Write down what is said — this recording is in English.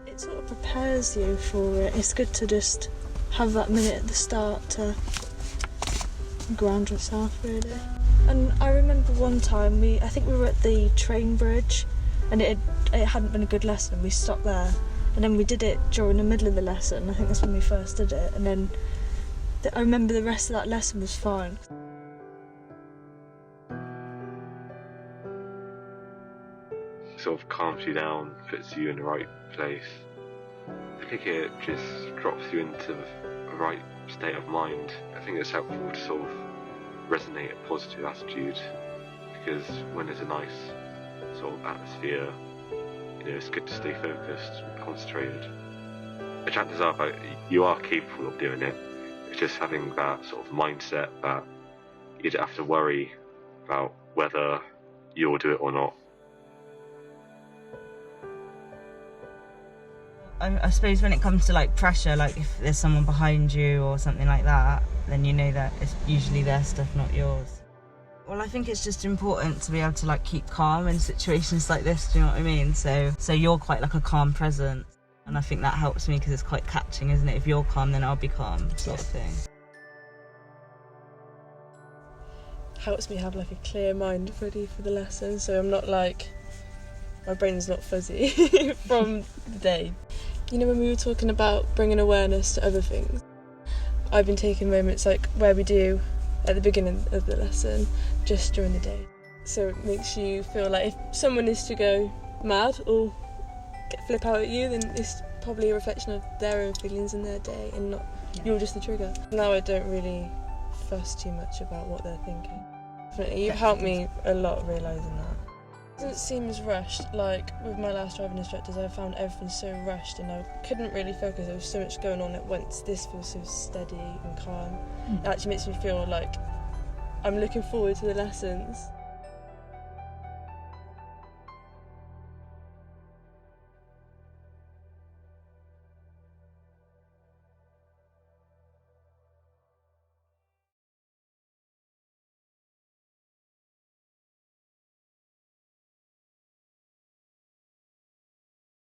It sort of prepares you for it. It's good to just have that minute at the start to ground yourself, really. And I remember one time I think we were at the train bridge, and it hadn't been a good lesson, and we stopped there, and then we did it during the middle of the lesson. I think that's when we first did it, and then I remember the rest of that lesson was fine. Sort of calms you down, puts you in the right place. I think it just drops you into a right state of mind. I think it's helpful to sort of resonate a positive attitude, because when there's a nice sort of atmosphere, it's good to stay focused and concentrated. The chances are that you are capable of doing it. It's just having that sort of mindset that you don't have to worry about whether you'll do it or not. I suppose when it comes to like pressure, like if there's someone behind you or something like that, then you know that it's usually their stuff, not yours. Well, I think it's just important to be able to like keep calm in situations like this, do you know what I mean? So you're quite like a calm presence, and I think that helps me because it's quite catching, isn't it? If you're calm, then I'll be calm, sort of thing. Helps me have like a clear mind ready for the lesson, so I'm not like, my brain's not fuzzy from the day. When we were talking about bringing awareness to other things, I've been taking moments like where we do at the beginning of the lesson, just during the day. So it makes you feel like if someone is to go mad or flip out at you, then it's probably a reflection of their own feelings in their day and not you're just the trigger. Now I don't really fuss too much about what they're thinking. Definitely, you've helped me a lot realising that. It doesn't seem as rushed. Like with my last driving instructors, I found everything so rushed and I couldn't really focus. There was so much going on at once. This feels so steady and calm. It actually makes me feel like I'm looking forward to the lessons.